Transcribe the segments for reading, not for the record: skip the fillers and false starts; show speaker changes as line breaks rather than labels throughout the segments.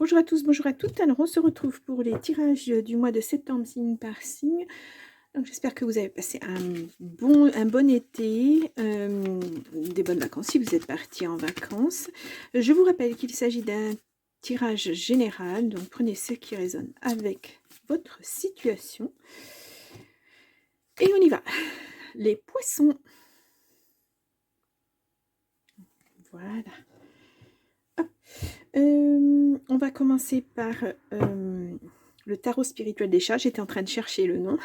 Bonjour à tous, bonjour à toutes. Alors, on se retrouve pour les tirages du mois de septembre, signe par signe. Donc, j'espère que vous avez passé un bon été, des bonnes vacances si vous êtes partis en vacances. Je vous rappelle qu'il s'agit d'un tirage général, donc prenez ce qui résonne avec votre situation. Et on y va. Les poissons. Voilà. On va commencer par le tarot spirituel des chats. J'étais en train de chercher le nom.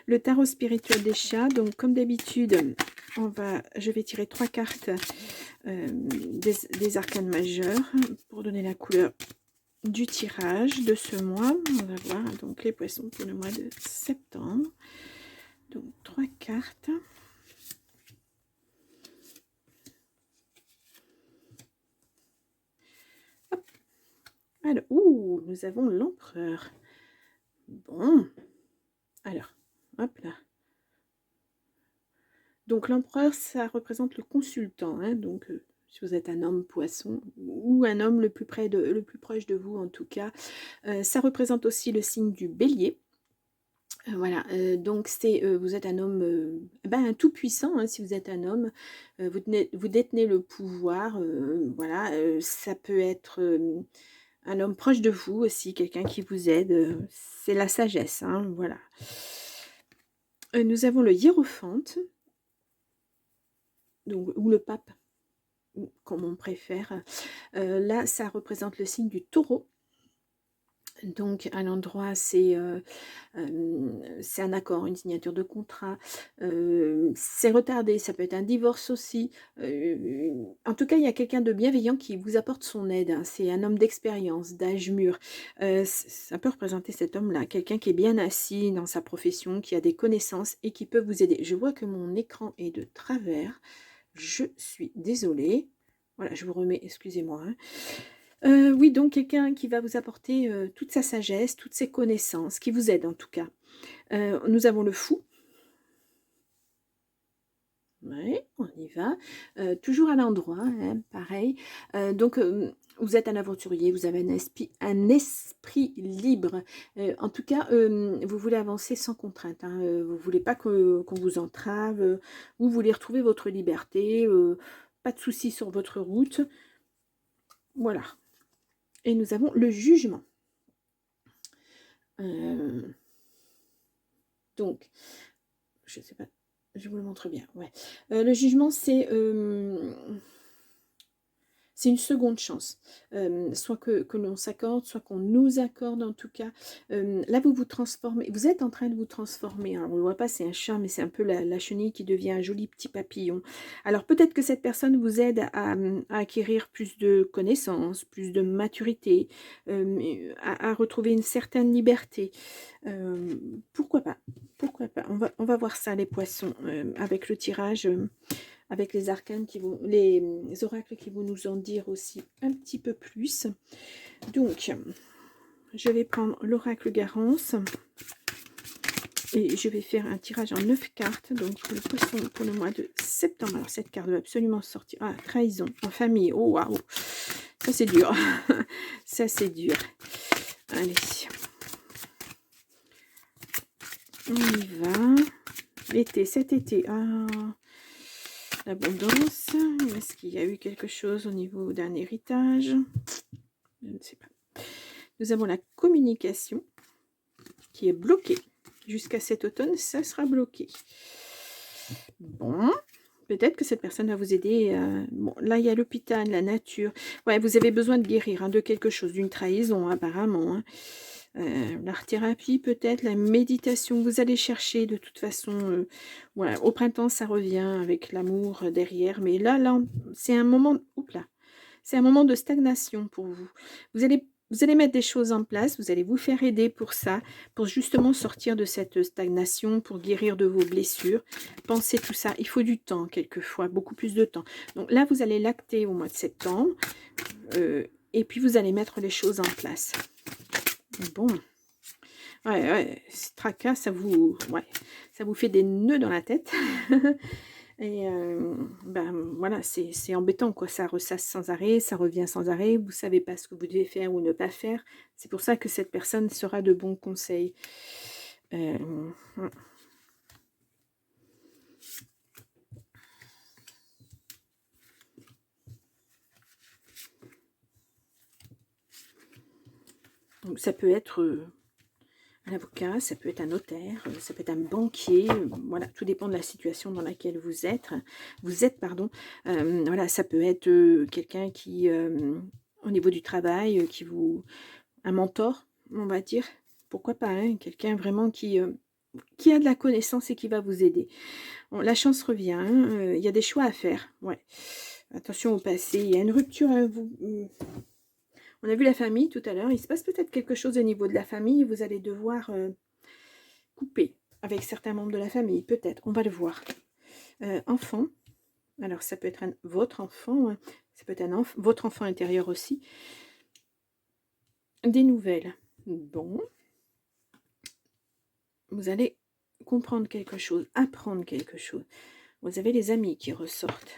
Le tarot spirituel des chats. Donc, comme d'habitude, je vais tirer 3 cartes des arcanes majeurs pour donner la couleur du tirage de ce mois. On va voir donc les poissons pour le mois de septembre. Donc, 3 cartes. Hop. Alors, nous avons l'empereur. Bon. Alors, hop là. Donc l'empereur, ça représente le consultant. Hein, donc, si vous êtes un homme poisson ou un homme le plus proche de vous en tout cas. Ça représente aussi le signe du bélier. Voilà, donc vous êtes un homme un tout puissant, hein, si vous êtes un homme. Vous détenez le pouvoir. Voilà, ça peut être un homme proche de vous aussi, quelqu'un qui vous aide. C'est la sagesse, hein, voilà. Nous avons le hiérophante. Donc, ou le pape, comme on préfère. Là, ça représente le signe du taureau. Donc, à l'endroit, c'est un accord, une signature de contrat. C'est retardé, ça peut être un divorce aussi. En tout cas, il y a quelqu'un de bienveillant qui vous apporte son aide. Hein. C'est un homme d'expérience, d'âge mûr. Ça peut représenter cet homme-là, quelqu'un qui est bien assis dans sa profession, qui a des connaissances et qui peut vous aider. Je vois que mon écran est de travers. Je suis désolée. Voilà, je vous remets, excusez-moi. Hein. Oui, donc quelqu'un qui va vous apporter toute sa sagesse, toutes ses connaissances, qui vous aide en tout cas. Nous avons le fou. Oui, on y va. Toujours à l'endroit, hein, pareil. Donc, vous êtes un aventurier, vous avez un esprit libre. En tout cas, vous voulez avancer sans contrainte. Hein, vous ne voulez pas qu'on vous entrave. Vous voulez retrouver votre liberté. Pas de soucis sur votre route. Voilà. Et nous avons le jugement. Donc, je ne sais pas, je vous le montre bien. Ouais. Le jugement, c'est une seconde chance. Soit que l'on s'accorde, soit qu'on nous accorde en tout cas. Là, vous vous transformez. Vous êtes en train de vous transformer. Alors, on ne le voit pas, c'est un chat, mais c'est un peu la chenille qui devient un joli petit papillon. Alors, peut-être que cette personne vous aide à acquérir plus de connaissances, plus de maturité, à retrouver une certaine liberté. Pourquoi pas? Pourquoi pas? On va voir ça, les poissons, avec le tirage. Avec les arcanes les oracles qui vont nous en dire aussi un petit peu plus. Donc, je vais prendre l'oracle Garance et je vais faire un tirage en 9 cartes. Donc, pour le poisson pour le mois de septembre. Alors, cette carte doit absolument sortir. Ah, trahison en famille. Oh, waouh! Ça, c'est dur. Ça, c'est dur. Allez. On y va. L'été, cet été. Ah, l'abondance. Est-ce qu'il y a eu quelque chose au niveau d'un héritage? Je ne sais pas. Nous avons la communication qui est bloquée. Jusqu'à cet automne, ça sera bloqué. Bon, peut-être que cette personne va vous aider. Bon, là, il y a l'hôpital, la nature. Ouais, vous avez besoin de guérir hein, de quelque chose, d'une trahison apparemment. Hein. L'art-thérapie peut-être, la méditation, vous allez chercher de toute façon. Voilà, au printemps, ça revient avec l'amour derrière. Mais là c'est un moment... Oups là. C'est un moment de stagnation pour vous. Vous allez mettre des choses en place, vous allez vous faire aider pour ça, pour justement sortir de cette stagnation, pour guérir de vos blessures. Pensez tout ça, il faut du temps quelquefois, beaucoup plus de temps. Donc là, vous allez l'acter au mois de septembre, et puis vous allez mettre les choses en place. Bon, ouais, ce tracas, ça vous fait des nœuds dans la tête. Et ben, voilà, c'est embêtant, quoi. Ça ressasse sans arrêt, ça revient sans arrêt. Vous savez pas ce que vous devez faire ou ne pas faire. C'est pour ça que cette personne sera de bons conseils. Mmh. Donc ça peut être, un avocat, ça peut être un notaire, ça peut être un banquier, voilà, tout dépend de la situation dans laquelle vous êtes, pardon. Voilà, ça peut être, quelqu'un qui, au niveau du travail, un mentor, on va dire. Pourquoi pas, hein? Quelqu'un vraiment qui a de la connaissance et qui va vous aider. Bon, la chance revient, hein, il y a des choix à faire, ouais. Attention au passé, il y a une rupture, on a vu la famille tout à l'heure, il se passe peut-être quelque chose au niveau de la famille, vous allez devoir, couper avec certains membres de la famille, peut-être, on va le voir. Enfant, alors ça peut être votre enfant, hein, ça peut être votre enfant intérieur aussi. Des nouvelles. Bon, vous allez comprendre quelque chose, apprendre quelque chose. Vous avez les amis qui ressortent.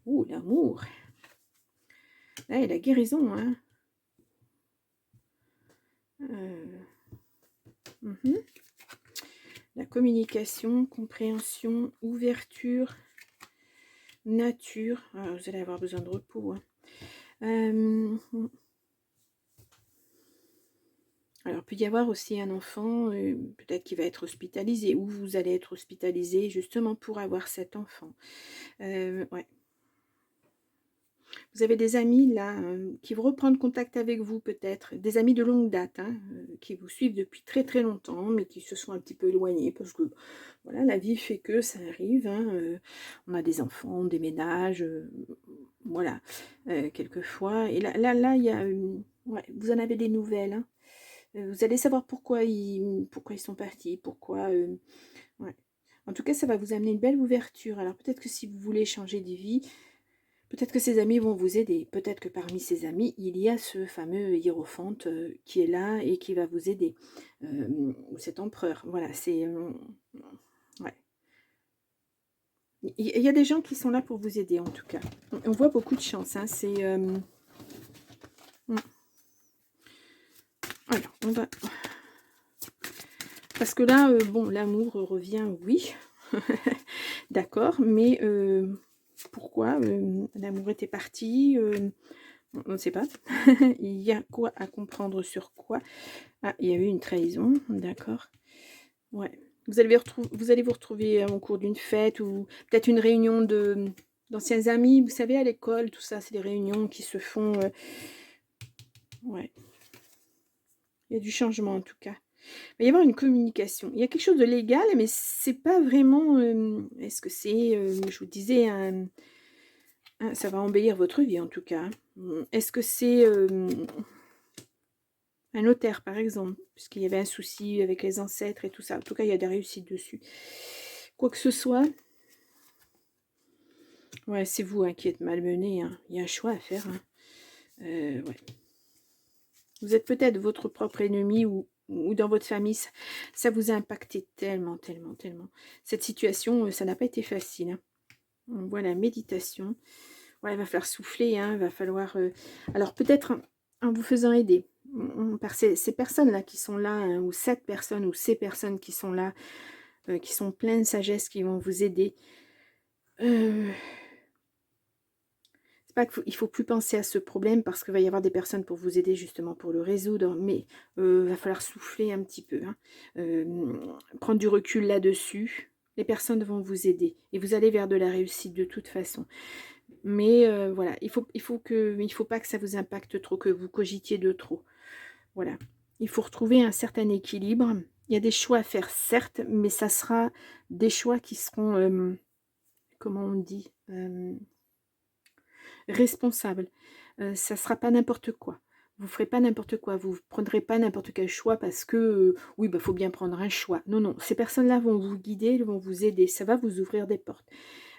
Ouh, l'amour. Là, et la guérison, hein. Mhm. La communication, compréhension, ouverture, nature. Ah, vous allez avoir besoin de repos, hein. Alors, il peut y avoir aussi un enfant, peut-être qui va être hospitalisé, ou vous allez être hospitalisé justement pour avoir cet enfant. Ouais. Vous avez des amis là, qui vont reprendre contact avec vous peut-être, des amis de longue date, hein, qui vous suivent depuis très très longtemps, mais qui se sont un petit peu éloignés parce que voilà, la vie fait que ça arrive, hein, on a des enfants, on déménage, voilà, quelquefois. Et là, il y a, ouais, vous en avez des nouvelles, hein. Vous allez savoir pourquoi ils sont partis, pourquoi, ouais. En tout cas, ça va vous amener une belle ouverture. Alors peut-être que si vous voulez changer de vie, peut-être que ces amis vont vous aider. Peut-être que parmi ces amis, il y a ce fameux hiérophante qui est là et qui va vous aider. Ou cet empereur. Voilà, c'est... ouais. Il y a des gens qui sont là pour vous aider, en tout cas. On voit beaucoup de chance. Hein, c'est... alors, on va... Parce que là, bon, l'amour revient, oui. D'accord, mais pourquoi l'amour était parti on ne sait pas. Il y a quoi à comprendre sur quoi? Ah, il y a eu une trahison, d'accord. Ouais. Vous allez vous retrouver au cours d'une fête ou peut-être une réunion d'anciens amis. Vous savez, à l'école, tout ça, c'est des réunions qui se font. Ouais. Il y a du changement en tout cas. Il va y avoir une communication. Il y a quelque chose de légal, mais c'est pas vraiment. Est-ce que c'est, je vous disais, ça va embellir votre vie en tout cas. Est-ce que c'est un notaire, par exemple, puisqu'il y avait un souci avec les ancêtres et tout ça. En tout cas, il y a des réussites dessus. Quoi que ce soit, ouais, c'est vous hein, qui êtes malmené. Hein. Il y a un choix à faire. Hein. Ouais. Vous êtes peut-être votre propre ennemi ou dans votre famille. Ça vous a impacté tellement, tellement, tellement. Cette situation, ça n'a pas été facile. Hein. On voit la méditation. Ouais, il va falloir souffler. Hein, il va falloir... Alors peut-être en vous faisant aider. Par ces personnes-là qui sont là, hein, ou cette personne ou ces personnes qui sont là, qui sont pleines de sagesse, qui vont vous aider. C'est pas qu'il faut plus penser à ce problème parce qu'il va y avoir des personnes pour vous aider justement pour le résoudre, mais va falloir souffler un petit peu, hein. Prendre du recul là-dessus. Les personnes vont vous aider et vous allez vers de la réussite de toute façon. Mais voilà, il faut pas que ça vous impacte trop, que vous cogitiez de trop. Voilà. Il faut retrouver un certain équilibre. Il y a des choix à faire, certes, mais ça sera des choix qui seront, comment on dit, responsables. Ça ne sera pas n'importe quoi. Vous ne ferez pas n'importe quoi. Vous ne prendrez pas n'importe quel choix parce que, oui, bah, faut bien prendre un choix. Non, non. Ces personnes-là vont vous guider, vont vous aider. Ça va vous ouvrir des portes.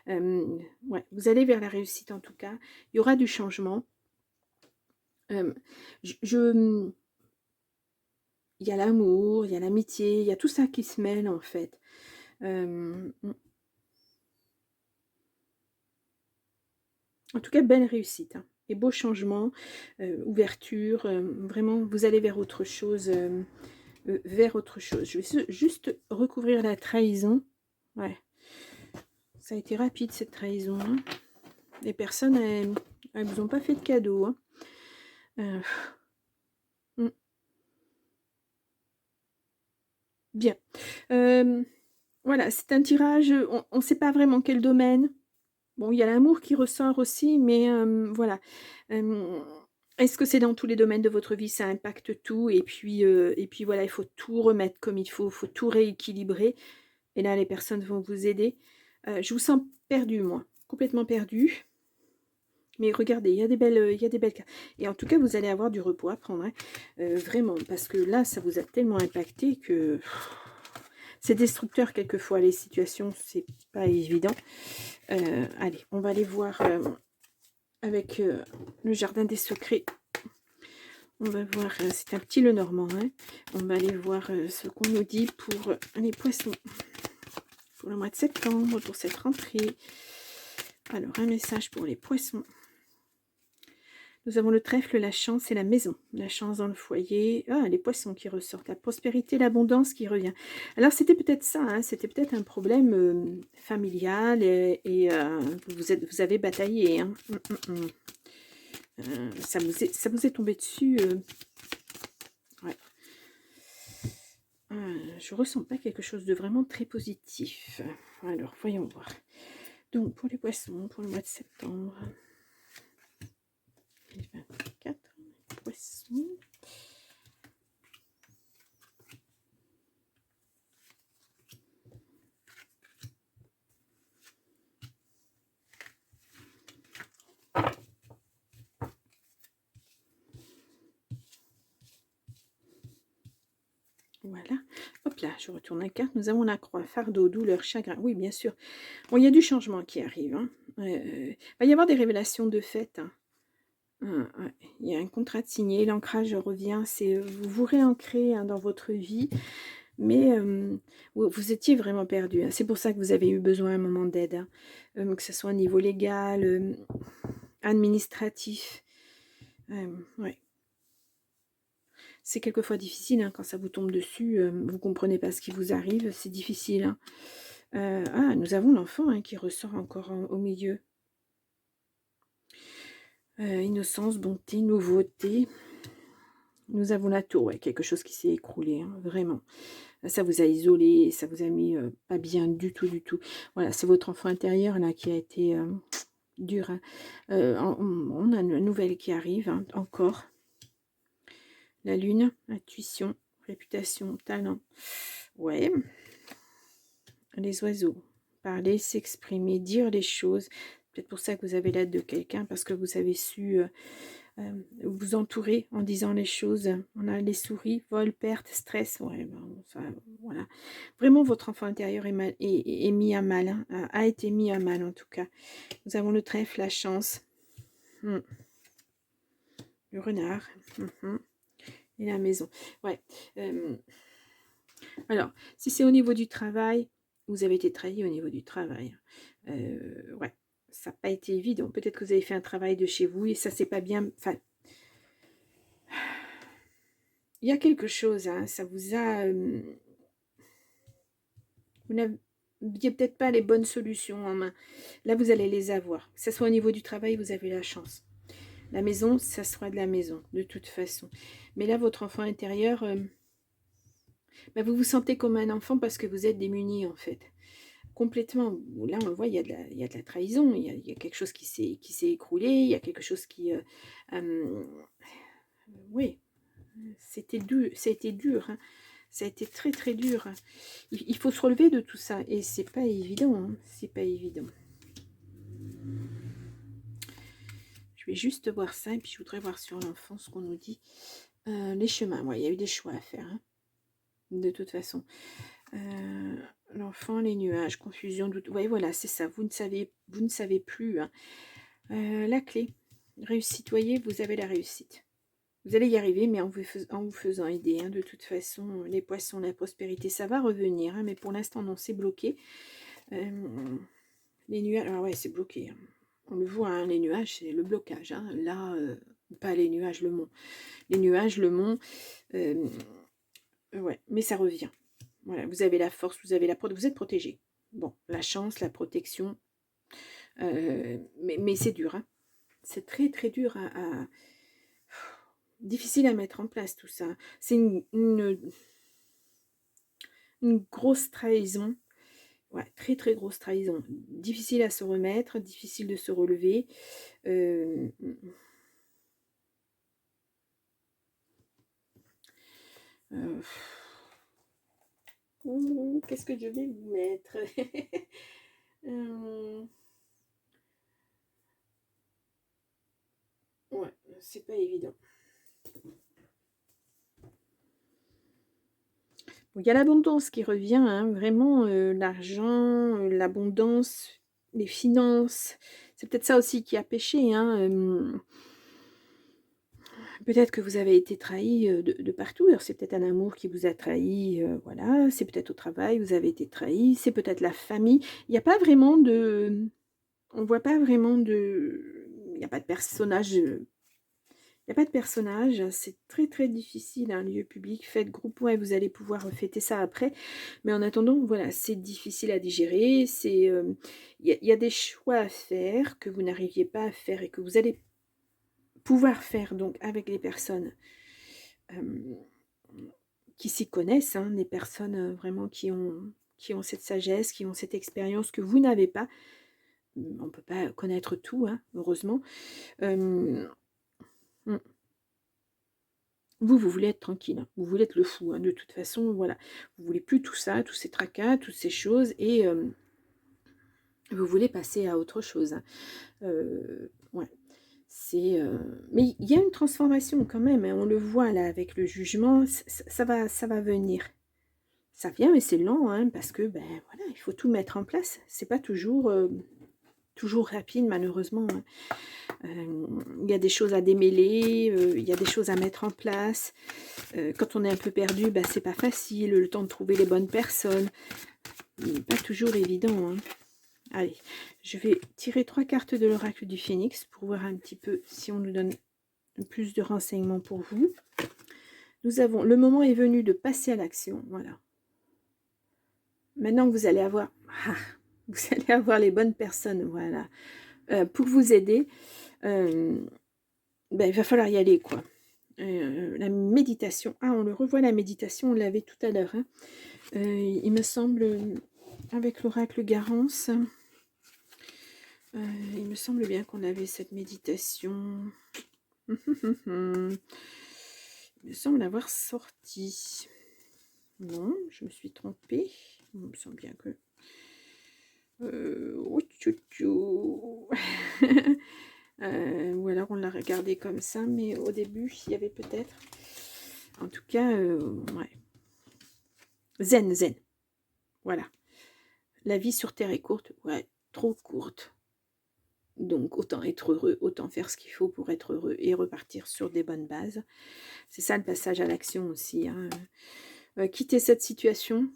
Ouais, vous allez vers la réussite en tout cas. Il y aura du changement. Il y a l'amour, il y a l'amitié, il y a tout ça qui se mêle en fait. En tout cas, belle réussite, hein, et beau changement, ouverture, vraiment, vous allez vers autre chose, vers autre chose. Je vais juste recouvrir la trahison. Ouais, ça a été rapide cette trahison, hein. Les personnes, elles vous ont pas fait de cadeau, hein. Euh, hmm, bien. Voilà, c'est un tirage, on ne sait pas vraiment quel domaine. Bon, il y a l'amour qui ressort aussi, mais voilà. Hem, Est-ce que c'est dans tous les domaines de votre vie? Ça impacte tout et puis voilà, il faut tout remettre comme il faut tout rééquilibrer et là, les personnes vont vous aider. Je vous sens perdu, moi, complètement perdu. Mais regardez, il y a des belles cartes et en tout cas, vous allez avoir du repos à prendre, hein, vraiment, parce que là, ça vous a tellement impacté que c'est destructeur quelquefois les situations, c'est pas évident. Allez, on va aller voir, avec le jardin des secrets. On va voir, c'est un petit Lenormand, hein. On va aller voir ce qu'on nous dit pour les poissons. Pour le mois de septembre, pour cette rentrée. Alors, un message pour les poissons. Nous avons le trèfle, la chance et la maison. La chance dans le foyer. Ah, les poissons qui ressortent. La prospérité, l'abondance qui revient. Alors, c'était peut-être ça, hein, c'était peut-être un problème familial et vous avez bataillé, hein. Ça vous est tombé dessus. Ouais. Je ressens pas quelque chose de vraiment très positif. Alors, voyons voir. Donc, pour les poissons, pour le mois de septembre 2024, poissons. Voilà. Hop là, je retourne la carte. Nous avons la croix, fardeau, douleur, chagrin. Oui, bien sûr. Bon, il y a du changement qui arrive, hein. Il va y avoir des révélations de fait, hein. Ouais. Il y a un contrat de signé, l'ancrage revient. C'est vous vous réancrez, hein, dans votre vie. Mais vous étiez vraiment perdu, hein. C'est pour ça que vous avez eu besoin à un moment d'aide, hein. Que ce soit au niveau légal, administratif. Ouais. C'est quelquefois difficile, hein, quand ça vous tombe dessus, vous comprenez pas ce qui vous arrive, c'est difficile, hein. Ah, nous avons l'enfant, hein, qui ressort encore au milieu. Innocence, bonté, nouveauté. Nous avons la tour, ouais, quelque chose qui s'est écroulé, hein, vraiment. Ça vous a isolé, ça vous a mis pas bien du tout, du tout. Voilà, c'est votre enfant intérieur là qui a été dur, hein. On a une nouvelle qui arrive, hein, encore. La lune, intuition, réputation, talent. Ouais. Les oiseaux. Parler, s'exprimer, dire les choses. Peut-être pour ça que vous avez l'aide de quelqu'un, parce que vous avez su vous entourer en disant les choses. On a les souris, vol, perte, stress. Ouais, ben, ça, voilà. Vraiment, votre enfant intérieur est mis à mal, hein, a été mis à mal en tout cas. Nous avons le trèfle, la chance. Le renard. Et la maison. Ouais. Alors, si c'est au niveau du travail, vous avez été trahi au niveau du travail. Ouais, ça n'a pas été évident. Peut-être que vous avez fait un travail de chez vous et ça c'est pas bien. Enfin, il y a quelque chose, hein, ça vous a. Vous n'aviez peut-être pas les bonnes solutions en main. Là, vous allez les avoir. Que ce soit au niveau du travail, vous avez la chance. La maison, ça sera de la maison, de toute façon. Mais là, votre enfant intérieur, bah, vous vous sentez comme un enfant parce que vous êtes démuni, en fait. Complètement. Là, on le voit, il y a de la trahison, il y a quelque chose qui s'est écroulé, il y a quelque chose qui... oui, ça a été dur, hein. Ça a été très très dur. Il faut se relever de tout ça et c'est pas évident, hein. C'est pas évident. Je vais juste voir ça et puis je voudrais voir sur l'enfant ce qu'on nous dit. Les chemins, ouais, il y a eu des choix à faire, hein, de toute façon. L'enfant, les nuages, confusion, doute. Ouais, voilà, c'est ça. Vous ne savez plus, hein. La clé, réussite, voyez, vous avez la réussite. Vous allez y arriver, mais en vous faisant aider, hein, de toute façon. Les poissons, la prospérité, ça va revenir, hein, mais pour l'instant, non, c'est bloqué. Les nuages, alors ouais, c'est bloqué, hein. On le voit, hein, les nuages, c'est le blocage. Hein. Là, pas les nuages, le mont. Les nuages, le mont, ouais, mais ça revient. Voilà, vous avez la force, vous avez vous êtes protégé. Bon, la chance, la protection, mais c'est dur. Hein. C'est très, très dur difficile à mettre en place tout ça. C'est une grosse trahison. Ouais, très, très grosse trahison. Difficile à se remettre, difficile de se relever. Euh, euh, Qu'est-ce que je vais vous mettre? Ouais, c'est pas évident. Bon, il y a l'abondance qui revient, hein, vraiment, l'argent, l'abondance, les finances. C'est peut-être ça aussi qui a péché, hein, peut-être que vous avez été trahi de partout. Alors, c'est peut-être un amour qui vous a trahi, voilà. C'est peut-être au travail, vous avez été trahi. C'est peut-être la famille. Il n'y a pas vraiment de... On voit pas vraiment de... Il n'y a pas de personnage... Il n'y a pas de personnage, c'est très très difficile, un lieu public, faites groupe, ouais, vous allez pouvoir fêter ça après, mais en attendant, voilà, c'est difficile à digérer, il y a des choix à faire que vous n'arriviez pas à faire et que vous allez pouvoir faire donc avec les personnes euh, qui s'y connaissent, hein, les personnes vraiment qui ont cette sagesse, qui ont cette expérience que vous n'avez pas. On ne peut pas connaître tout, hein, heureusement. Euh, Vous voulez être tranquille, hein. Vous voulez être le fou, hein, de toute façon, voilà. Vous voulez plus tout ça, tous ces tracas, toutes ces choses, et vous voulez passer à autre chose. Hein. Ouais. Mais il y a une transformation quand même, hein, on le voit là avec le jugement, ça va venir. Ça vient, mais c'est lent, hein, parce que ben voilà, il faut tout mettre en place. C'est pas toujours rapide, malheureusement. Hein. Il y a des choses à démêler, il y a des choses à mettre en place. Quand on est un peu perdu, ben, c'est pas facile, le temps de trouver les bonnes personnes. Pas toujours évident. Hein. Allez, je vais tirer 3 cartes de l'oracle du Phénix pour voir un petit peu si on nous donne plus de renseignements pour vous. Nous avons, le moment est venu de passer à l'action, voilà. Maintenant que vous allez avoir, vous allez avoir les bonnes personnes, voilà, pour vous aider. Ben, il va falloir y aller, quoi. La méditation. Ah, on le revoit, la méditation, on l'avait tout à l'heure. Hein. Il me semble, avec l'oracle Garance, il me semble bien qu'on avait cette méditation. Il me semble avoir sorti. Non, je me suis trompée. Il me semble bien que... ou alors on l'a regardé comme ça, mais au début, il y avait peut-être... En tout cas, ouais. Zen, zen. Voilà. La vie sur Terre est courte. Ouais, trop courte. Donc, autant être heureux, autant faire ce qu'il faut pour être heureux et repartir sur des bonnes bases. C'est ça le passage à l'action aussi. Hein. Quitter cette situation,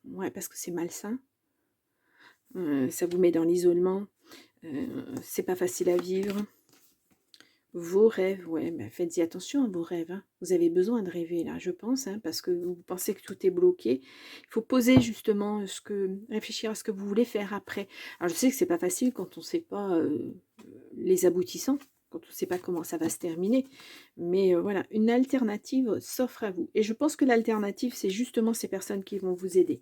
ouais, parce que c'est malsain. Ça vous met dans l'isolement. C'est pas facile à vivre. Vos rêves, ouais, ben faites-y attention à vos rêves. Hein. Vous avez besoin de rêver là, je pense, hein, parce que vous pensez que tout est bloqué. Il faut poser justement réfléchir à ce que vous voulez faire après. Alors je sais que c'est pas facile quand on ne sait pas les aboutissants, quand on ne sait pas comment ça va se terminer. Mais voilà, une alternative s'offre à vous. Et je pense que l'alternative, c'est justement ces personnes qui vont vous aider.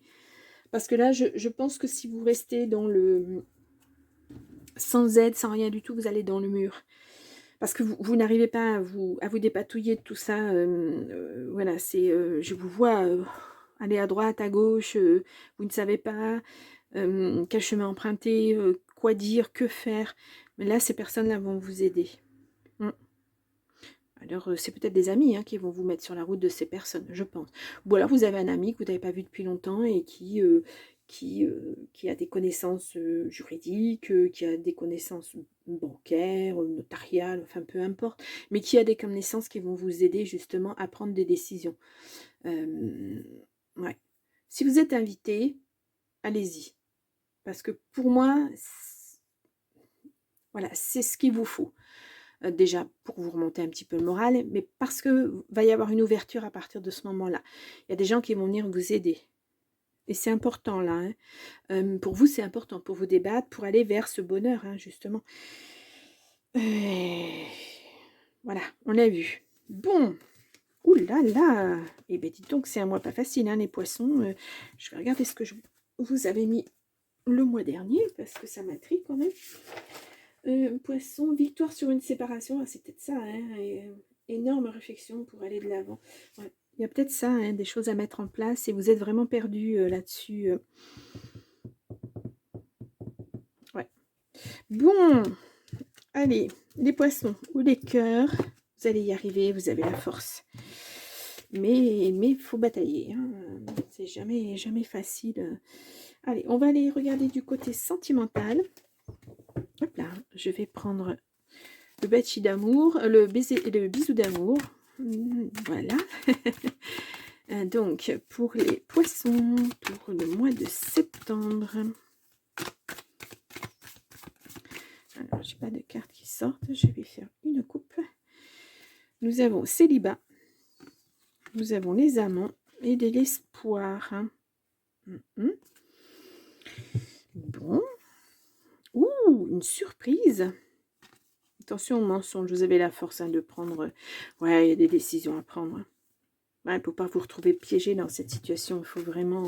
Parce que là, je pense que si vous restez dans le sans aide, sans rien du tout, vous allez dans le mur. Parce que vous n'arrivez pas à vous dépatouiller de tout ça. Voilà, je vous vois aller à droite, à gauche, vous ne savez pas quel chemin emprunter, quoi dire, que faire. Mais là, ces personnes-là vont vous aider. Alors, c'est peut-être des amis hein, qui vont vous mettre sur la route de ces personnes, je pense. Ou alors, vous avez un ami que vous n'avez pas vu depuis longtemps et qui a des connaissances juridiques, qui a des connaissances bancaires, notariales, enfin, peu importe, mais qui a des connaissances qui vont vous aider justement à prendre des décisions. Ouais. Si vous êtes invité, allez-y. Parce que pour moi, Voilà, c'est ce qu'il vous faut. Déjà pour vous remonter un petit peu le moral, mais parce que va y avoir une ouverture à partir de ce moment-là. Il y a des gens qui vont venir vous aider. Et c'est important là, hein. Pour vous, c'est important pour vous débattre, pour aller vers ce bonheur, hein, justement. Heu, voilà, on a vu. Bon, ouh là là! Eh beh, dites donc, c'est un mois pas facile, hein, les poissons, je vais regarder ce que je vous avez mis le mois dernier, parce que ça m'intrigue quand même. Poisson, victoire sur une séparation, ah, c'est peut-être ça, hein, énorme réflexion pour aller de l'avant. Ouais, il y a peut-être ça, hein, des choses à mettre en place et vous êtes vraiment perdu là-dessus. Ouais. Bon, allez, les poissons ou les cœurs, vous allez y arriver, vous avez la force. Mais il faut batailler, hein, c'est jamais facile. Allez, on va aller regarder du côté sentimental. Hop là, je vais prendre le bâti d'amour, le bisou d'amour. Voilà. Donc, pour les poissons, pour le mois de septembre. Alors, j'ai pas de cartes qui sortent. Je vais faire une coupe. Nous avons célibat. Nous avons les amants et de l'espoir. Bon. Ouh, une surprise. Attention au mensonge, vous avez la force, hein, de prendre... Ouais, il y a des décisions à prendre. Ouais, pour ne pas vous retrouver piégé dans cette situation, il faut vraiment...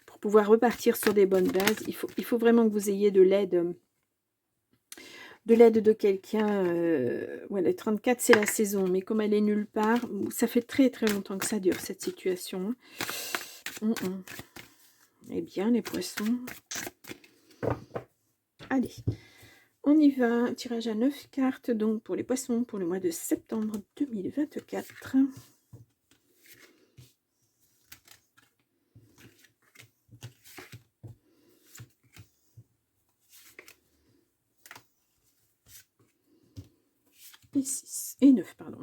pour pouvoir repartir sur des bonnes bases, il faut vraiment que vous ayez de l'aide de quelqu'un. Ouais, le 34, c'est la saison, mais comme elle est nulle part, ça fait très très longtemps que ça dure, cette situation. Eh bien, les poissons... Allez, on y va. Un tirage à 9 cartes, donc pour les poissons, pour le mois de septembre 2024. Et 6, et 9, pardon.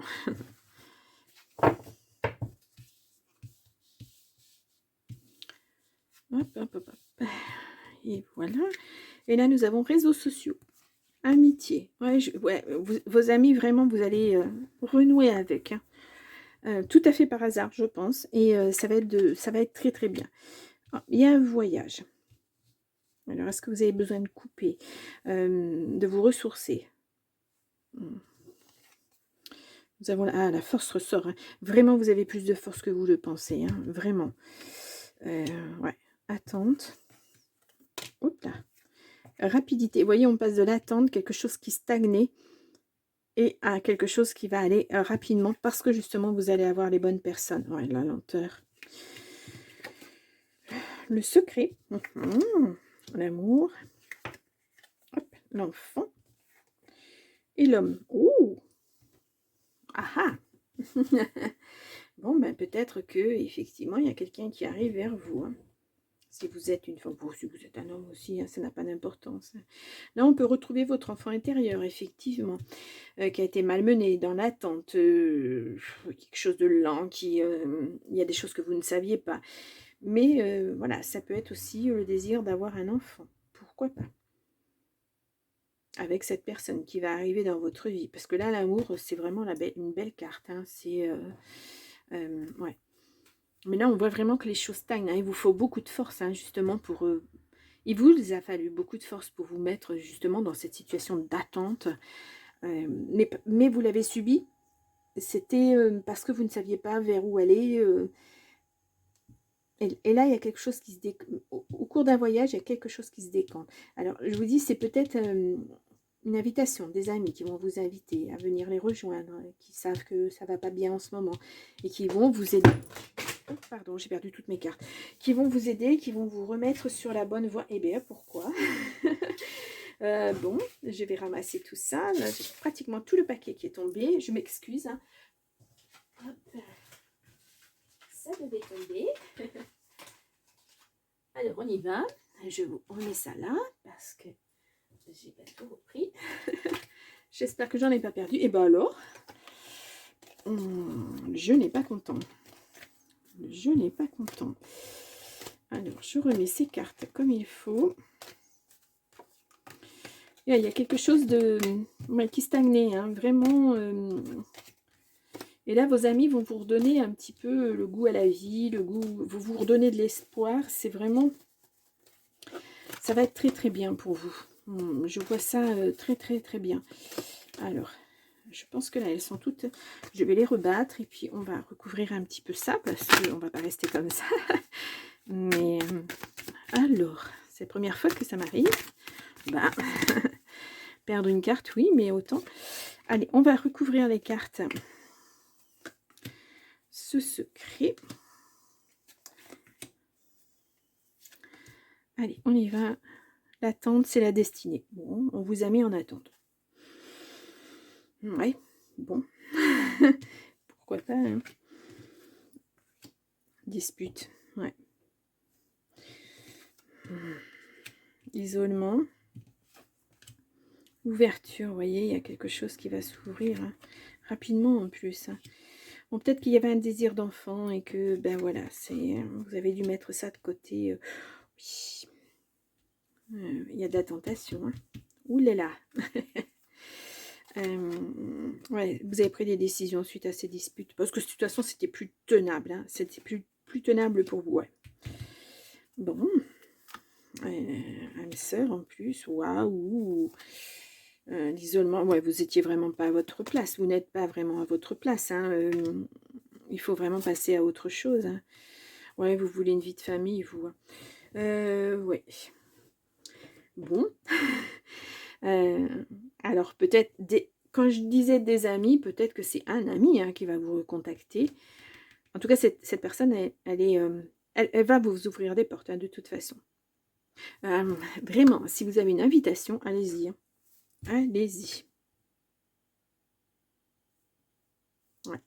Hop, hop, hop, hop. Et voilà. Et là, nous avons réseaux sociaux. Amitié. Ouais, vos amis, vraiment, vous allez renouer avec. Hein. Tout à fait par hasard, je pense. Et ça va être très, très bien. Ah, il y a un voyage. Alors, est-ce que vous avez besoin de couper, de vous ressourcer? Nous avons la force ressort. Hein. Vraiment, vous avez plus de force que vous le pensez. Hein. Vraiment. Ouais. Attente. Hop là. Rapidité. Vous voyez, on passe de l'attente, quelque chose qui stagnait, et à quelque chose qui va aller rapidement, parce que justement, vous allez avoir les bonnes personnes. Ouais, la lenteur. Le secret. L'amour. L'enfant. Et l'homme. Ouh. Ah ah. Bon, ben peut-être que effectivement, il y a quelqu'un qui arrive vers vous. Hein. Si vous êtes une femme, si vous êtes un homme aussi, hein, ça n'a pas d'importance. Hein. Là, on peut retrouver votre enfant intérieur, effectivement, qui a été malmené dans l'attente, quelque chose de lent, il y a des choses que vous ne saviez pas. Mais voilà, ça peut être aussi le désir d'avoir un enfant. Pourquoi pas? Avec cette personne qui va arriver dans votre vie. Parce que là, l'amour, c'est vraiment une belle carte. Hein. C'est... ouais. Mais là, on voit vraiment que les choses stagnent. Hein. Il vous faut beaucoup de force, hein, justement, pour... il vous a fallu beaucoup de force pour vous mettre, justement, dans cette situation d'attente. Mais vous l'avez subi. C'était parce que vous ne saviez pas vers où aller. Et là, il y a quelque chose qui se décante. Au cours d'un voyage, il y a quelque chose qui se décante. Alors, je vous dis, c'est peut-être une invitation, des amis qui vont vous inviter à venir les rejoindre, qui savent que ça ne va pas bien en ce moment, et qui vont vous aider. Oh, pardon, j'ai perdu toutes mes cartes. Qui vont vous aider, qui vont vous remettre sur la bonne voie. Eh bien, pourquoi? Bon, je vais ramasser tout ça. Là, j'ai pratiquement tout le paquet qui est tombé. Je m'excuse. Hein. Hop. Ça devait tomber. Alors, on y va. Je vous remets ça là, parce que j'ai pas tout repris. J'espère que j'en ai pas perdu. Et ben alors, je n'ai pas content. Je n'ai pas content. Alors, je remets ces cartes comme il faut. Il y a quelque chose de ouais, qui stagnait, hein, vraiment. Et là, vos amis vont vous redonner un petit peu le goût à la vie, le goût, vous redonner de l'espoir. C'est vraiment, ça va être très très bien pour vous. Je vois ça très très très bien. Alors, je pense que là, elles sont toutes... Je vais les rebattre et puis on va recouvrir un petit peu ça parce qu'on ne va pas rester comme ça. Mais alors, c'est la première fois que ça m'arrive. Bah, perdre une carte, oui, mais autant. Allez, on va recouvrir les cartes. Ce secret. Allez, on y va. L'attente, c'est la destinée. Bon, on vous a mis en attente. Ouais, bon. Pourquoi pas, hein. Dispute, ouais. Isolement. Ouverture, vous voyez, il y a quelque chose qui va s'ouvrir, hein, rapidement en plus. Hein. Bon, peut-être qu'il y avait un désir d'enfant et que, ben voilà, vous avez dû mettre ça de côté. Oui. Il y a de la tentation. Hein. Ouh là là. Ouais, vous avez pris des décisions suite à ces disputes. Parce que de toute façon, c'était plus tenable. Hein. C'était plus tenable pour vous. Ouais. Bon. Âme sœur en plus. Waouh. L'isolement. Ouais, vous étiez vraiment pas à votre place. Vous n'êtes pas vraiment à votre place. Hein. Il faut vraiment passer à autre chose. Hein. Ouais, vous voulez une vie de famille, vous. Ouais. Bon. Alors peut-être, quand je disais des amis, peut-être que c'est un ami hein, qui va vous recontacter. En tout cas, cette personne, elle va vous ouvrir des portes, hein, de toute façon. Vraiment, si vous avez une invitation, allez-y. Hein. Allez-y. Ouais.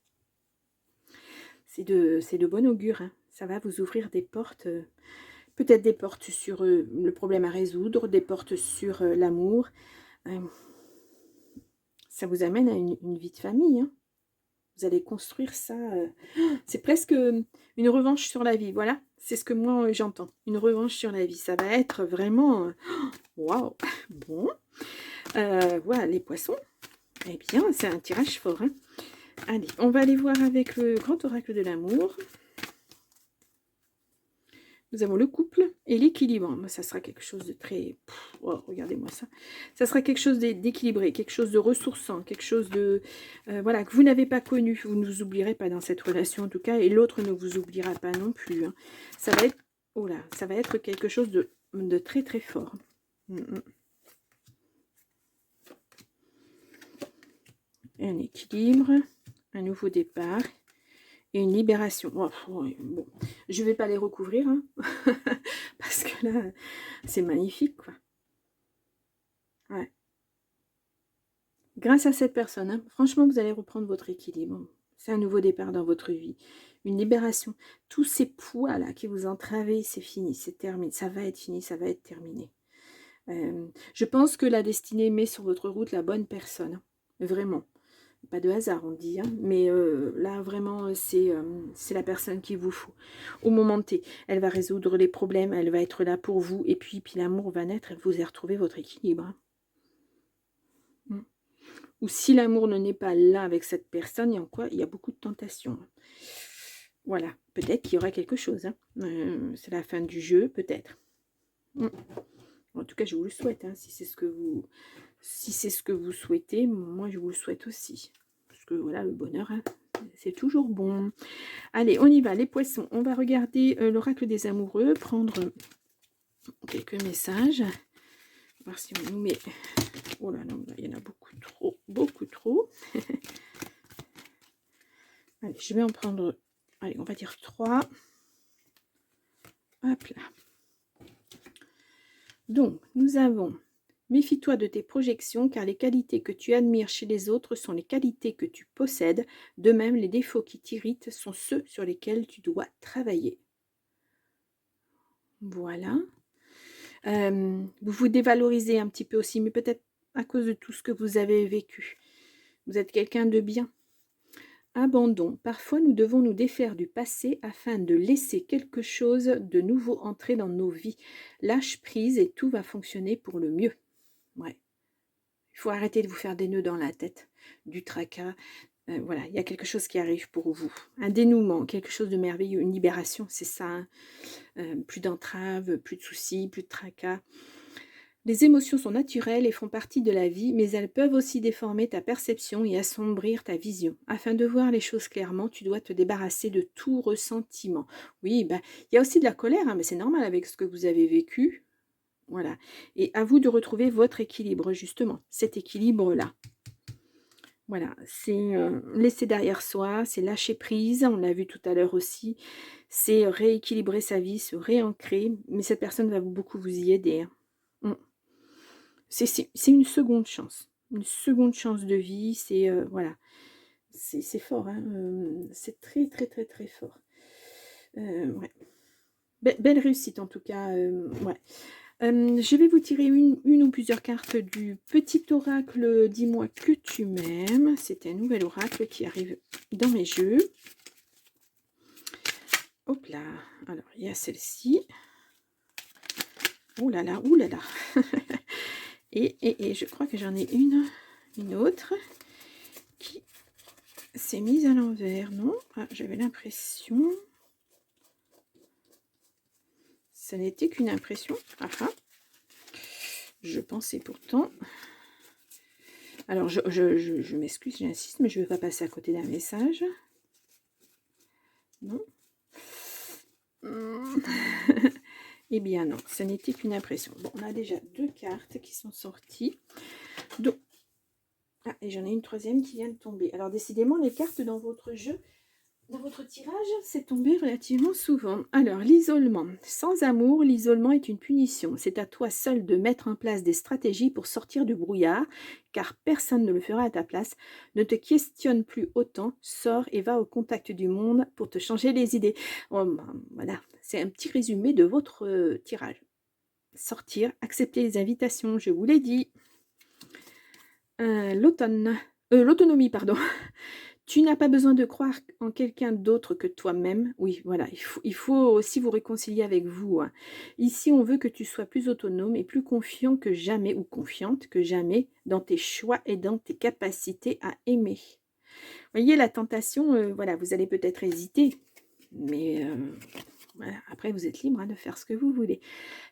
C'est de bon augure. Hein. Ça va vous ouvrir des portes. Peut-être des portes sur le problème à résoudre, des portes sur l'amour. Ça vous amène à une vie de famille. Hein. Vous allez construire ça. C'est presque une revanche sur la vie. Voilà, c'est ce que moi j'entends. Une revanche sur la vie. Ça va être vraiment... Waouh. Bon. Voilà, les poissons. Eh bien, c'est un tirage fort. Hein. Allez, on va aller voir avec le grand oracle de l'amour. Nous avons le couple et l'équilibre. Ça sera quelque chose de très... Oh, regardez-moi ça. Ça sera quelque chose d'équilibré, quelque chose de ressourçant, quelque chose de... voilà, que vous n'avez pas connu. Vous ne vous oublierez pas dans cette relation en tout cas. Et l'autre ne vous oubliera pas non plus. Hein. Ça va être... Oh là, ça va être quelque chose de très très fort. Un équilibre, un nouveau départ. Et une libération. Oh, bon, je ne vais pas les recouvrir, hein, parce que là, c'est magnifique, quoi. Ouais. Grâce à cette personne, hein, franchement, vous allez reprendre votre équilibre. C'est un nouveau départ dans votre vie. Une libération. Tous ces poids-là qui vous entravaient, c'est fini, c'est terminé. Ça va être fini, ça va être terminé. Je pense que la destinée met sur votre route la bonne personne. Hein, vraiment. Pas de hasard, on dit, hein, mais là, vraiment, c'est la personne qu'il vous faut. Au moment T, elle va résoudre les problèmes, elle va être là pour vous, et puis l'amour va naître, et vous allez retrouver votre équilibre. Hein. Ou si l'amour ne n'est pas là avec cette personne, il y a beaucoup de tentations. Voilà, peut-être qu'il y aura quelque chose. Hein. C'est la fin du jeu, peut-être. En tout cas, je vous le souhaite, hein, si c'est ce que vous souhaitez, moi je vous le souhaite aussi. Parce que voilà, le bonheur, hein, c'est toujours bon. Allez, on y va, les poissons. On va regarder l'oracle des amoureux, prendre quelques messages. Voir si on nous met... Oh là là, il y en a beaucoup trop, beaucoup trop. Allez, je vais en prendre... Allez, on va dire 3. Hop là. Donc, nous avons... Méfie-toi de tes projections, car les qualités que tu admires chez les autres sont les qualités que tu possèdes. De même, les défauts qui t'irritent sont ceux sur lesquels tu dois travailler. Voilà. Vous vous dévalorisez un petit peu aussi, mais peut-être à cause de tout ce que vous avez vécu. Vous êtes quelqu'un de bien. Abandon. Parfois, nous devons nous défaire du passé afin de laisser quelque chose de nouveau entrer dans nos vies. Lâche prise et tout va fonctionner pour le mieux. Ouais. Il faut arrêter de vous faire des nœuds dans la tête, du tracas. Voilà, il y a quelque chose qui arrive pour vous. Un dénouement, quelque chose de merveilleux, une libération, c'est ça. Hein. Plus d'entraves, plus de soucis, plus de tracas. Les émotions sont naturelles et font partie de la vie, mais elles peuvent aussi déformer ta perception et assombrir ta vision. Afin de voir les choses clairement, tu dois te débarrasser de tout ressentiment. Oui, ben, il y a aussi de la colère, hein, mais c'est normal avec ce que vous avez vécu. Voilà. Et à vous de retrouver votre équilibre, justement. Cet équilibre-là. Voilà, c'est laisser derrière soi, c'est lâcher prise, on l'a vu tout à l'heure aussi, c'est rééquilibrer sa vie, se réancrer, mais cette personne va beaucoup vous y aider. Hein. Mm. C'est une seconde chance de vie, c'est voilà, c'est fort, hein, c'est très très très très fort. Ouais. Belle réussite en tout cas, ouais. Je vais vous tirer une ou plusieurs cartes du petit oracle Dis-moi que tu m'aimes. C'est un nouvel oracle qui arrive dans mes jeux. Hop là. Alors, il y a celle-ci. Ouh là là, ouh là là. et je crois que j'en ai une autre qui s'est mise à l'envers, non? Ah, j'avais l'impression... Ça n'était qu'une impression. Ah ah. Je pensais pourtant... Alors, je m'excuse, j'insiste, mais je ne vais pas passer à côté d'un message. Non. Eh bien non, ce n'était qu'une impression. Bon, on a déjà 2 cartes qui sont sorties. Donc... Ah, et j'en ai une troisième qui vient de tomber. Alors, décidément, les cartes dans votre jeu... Dans votre tirage, c'est tombé relativement souvent. Alors, l'isolement. Sans amour, l'isolement est une punition. C'est à toi seul de mettre en place des stratégies pour sortir du brouillard, car personne ne le fera à ta place. Ne te questionne plus autant, sors et va au contact du monde pour te changer les idées. Oh, ben, voilà, c'est un petit résumé de votre tirage. Sortir, accepter les invitations, je vous l'ai dit. L'autonomie, pardon. Tu n'as pas besoin de croire en quelqu'un d'autre que toi-même. Oui, voilà, il faut aussi vous réconcilier avec vous. Hein. Ici, on veut que tu sois plus autonome et plus confiant que jamais, ou confiante que jamais, dans tes choix et dans tes capacités à aimer. Voyez, la tentation, voilà, vous allez peut-être hésiter, mais voilà, après, vous êtes libre hein, de faire ce que vous voulez.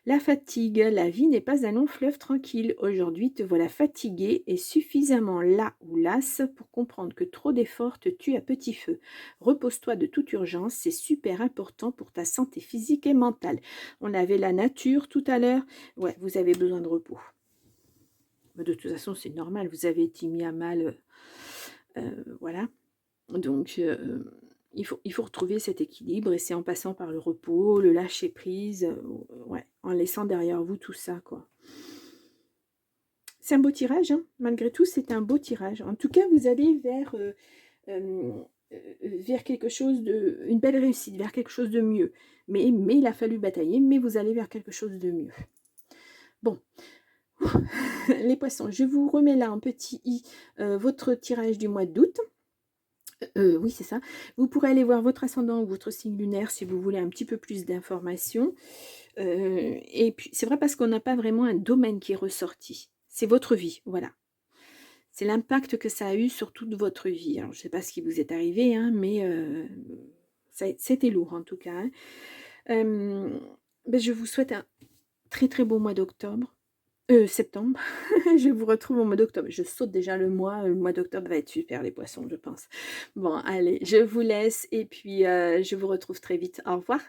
La fatigue, la vie n'est pas un long fleuve tranquille. Aujourd'hui, te voilà fatigué et suffisamment las ou lasse pour comprendre que trop d'efforts te tuent à petit feu. Repose-toi de toute urgence, c'est super important pour ta santé physique et mentale. On avait la nature tout à l'heure. Ouais, vous avez besoin de repos. De toute façon, c'est normal, vous avez été mis à mal. Voilà. Donc... il faut retrouver cet équilibre et c'est en passant par le repos, le lâcher prise, ouais, en laissant derrière vous tout ça, quoi. C'est un beau tirage, hein. Malgré tout, c'est un beau tirage. En tout cas, vous allez vers quelque chose de... une belle réussite, vers quelque chose de mieux. Mais il a fallu batailler, mais vous allez vers quelque chose de mieux. Bon. Les poissons, je vous remets là en petit i votre tirage du mois d'août. Oui, c'est ça. Vous pourrez aller voir votre ascendant ou votre signe lunaire si vous voulez un petit peu plus d'informations. Et puis, c'est vrai parce qu'on n'a pas vraiment un domaine qui est ressorti. C'est votre vie, voilà. C'est l'impact que ça a eu sur toute votre vie. Alors, je ne sais pas ce qui vous est arrivé, hein, mais c'était lourd en tout cas. Hein. Ben, je vous souhaite un très très beau mois d'octobre. Septembre. Je vous retrouve au mois d'octobre. Je saute déjà le mois. Le mois d'octobre va être super, les poissons, je pense. Bon, allez, je vous laisse et puis je vous retrouve très vite. Au revoir.